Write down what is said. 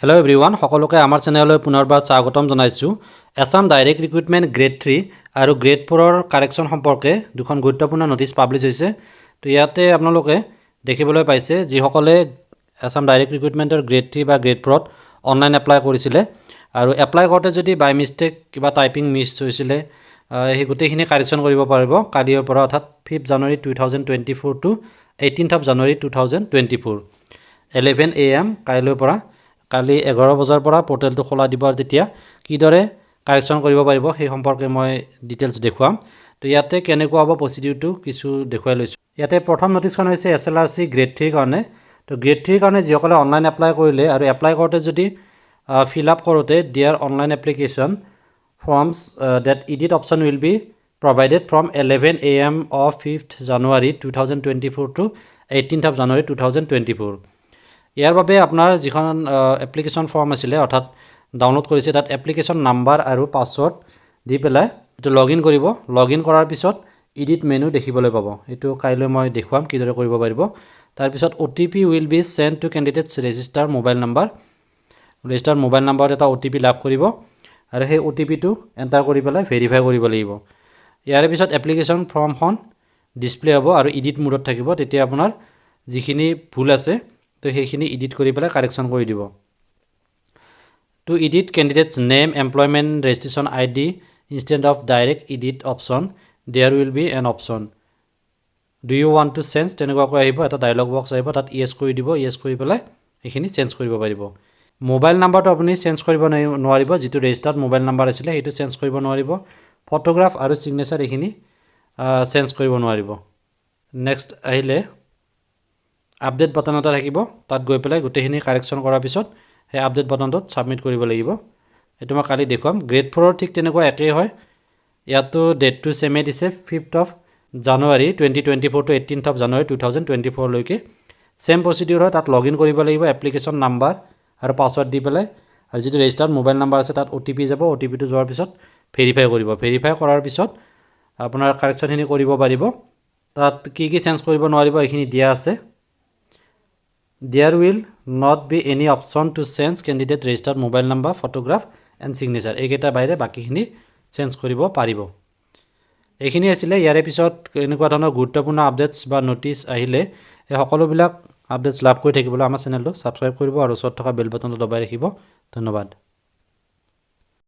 Hello everyone, সকলোকে আমাৰ চেনেললৈ পুনৰবাৰ স্বাগতম জনাইছো। আসাম ডাইৰেক্ট ৰিক্ৰুটমেণ্ট গ্ৰেড 3 আৰু গ্ৰেড 4 ৰ কাৰেকচন সম্পৰ্কে দুখন গুৰুত্বপূৰ্ণ নোটিছ পাব্লিছ হৈছে। তো ইয়াতে আপোনালোকে দেখিবলৈ পাইছে যিসকলে আসাম ডাইৰেক্ট ৰিক্ৰুটমেণ্টৰ গ্ৰেড 3 বা গ্ৰেড 4 ত অনলাইন এপ্লাই কৰিছিলে আৰু এপ্লাই কৰতে যদি বাই মিষ্টেক কিবা টাইপিং মিছ হৈছিলে এই গোটেইখিনি কাৰেকচন কৰিব পাৰিব কালিৰ পৰা অৰ্থাৎ 5 জানুৱাৰী 2024 টু 18th জানুৱাৰী 2024 11 AM কাইলৈৰ পৰা কালি 11 বজাৰ পৰা পোৰ্টেলটো খোলা দিব আৰু তেতিয়া কিদৰে কাৰেকচন কৰিব পাৰিব সেই সম্পৰ্কে মই ডিটেইলছ দেখুৱাম। তো ইয়াতে কেনেকুৱা হ'ব প্ৰসিডিউৰটো কিছু দেখুৱাই লৈছো। ইয়াতে প্ৰথম নোটিছখন হৈছে SLRC গ্ৰেড 3 কাৰণে। তো গ্ৰেড 3 কাৰণে যিসকলে অনলাইন এপ্লাই কৰিলে আৰু এপ্লাই কৰোতে যদি ফিল আপ কৰোতে দিয়াৰ online application forms that edit option will be provided from 11 AM of 5th January 2024 to 18th January 2024 ইয়াৰ বাবে আপোনাৰ যিখন এপ্লিকেশ্যন ফৰ্ম আছিল অৰ্থাৎ ডাউনলোড কৰিছে তাত এপ্লিকেশ্যন নাম্বাৰ আৰু পাছৱৰ্ড দি পেলাই এটো লগইন কৰিব। লগইন কৰাৰ পিছত এডিট মেনু দেখিবলৈ পাব। এটো কাইলৈ মই দেখুৱাম কিদৰে কৰিব পাৰিব। তাৰ পিছত OTP will be sent to candidates register mobile number register mobile number এটা OTP লাভ কৰিব আৰু সেই OTP টো এন্টাৰ কৰি পেলাই ভেৰিফাই কৰিব লাগিব। ইয়াৰ পিছত এপ্লিকেশ্যন ফৰ্মখন ডিসপ্লে হ'ব আৰু এডিট মোডত থাকিব। তেতিয়া আপোনাৰ যিখিনি ভুল আছে তো সেইখিনি এডিট কৰি পেলাই কাৰেকচন কৰি দিব। To edit candidates name employment registration ID instead of direct edit option there will be an option. Do you want to change তেনেকুৱা কৈ আহিব এটা ডায়লগ বক্স আহিব তাত yes কৰি দিব। yes কৰি পেলাই এইখিনি চেঞ্জ কৰিব পাৰিব। মোবাইল নাম্বাৰটো আপুনি চেঞ্জ কৰিব নোৱাৰিব যেটো ৰেজিষ্টাৰ্ড মোবাইল নাম্বাৰ আছিল সেইটো চেঞ্জ কৰিব নোৱাৰিব। ফটোগ্ৰাফ আৰু সিগনেচাৰ এইখিনি চেঞ্জ কৰিব নোৱাৰিব। নেক্সট আহিলে আপডেট বাটন এটা থাকিব তাত গৈ পেলাই গোটেইখিনি কাৰেকচন কৰাৰ পিছত সেই আপডেট বাটনটোত সাবমিট কৰিব লাগিব। এটো মই কালি দেখুৱাম। গ্ৰেড 4 ৰ ঠিক তেনেকুৱা একেই হয়। ইয়াতো ডেটটো সেমে দিছে 5th জানুৱাৰী 2024 টু 18th জানুৱাৰী 2024 লৈকে সেম প্ৰসিডিউৰ হয়। তাত লগইন কৰিব লাগিব এপ্লিকেশ্যন নাম্বাৰ আৰু পাছৱৰ্ড দি পেলাই আৰু যেটো ৰেজিষ্টাৰ্ড মোবাইল নাম্বাৰ আছে তাত OTP যাব। OTP টো যোৱাৰ পিছত ভেৰিফাই কৰিব। ভেৰিফাই কৰাৰ পিছত আপোনাৰ কাৰেকচনখিনি কৰিব পাৰিব। তাত কি চেঞ্জ কৰিব নোৱাৰিব এইখিনি দিয়া আছে। There will not be any option to change candidate registered mobile number, photograph and signature. এইকেইটা বাইৰে বাকিখিনি চেঞ্জ কৰিব পাৰিব। এইখিনি আছিল ইয়াৰে পিছত এনেকুৱা ধৰণৰ গুৰুত্বপূৰ্ণ আপডেটছ বা নোটিছ আহিলে এই সকলোবিলাক আপডেটছ লাভ কৰি থাকিবলৈ আমাৰ চেনেলটো সাবস্ক্ৰাইব কৰিব আৰু ওচৰত থকা বেল বাটনটো দবাই ৰাখিব। ধন্যবাদ।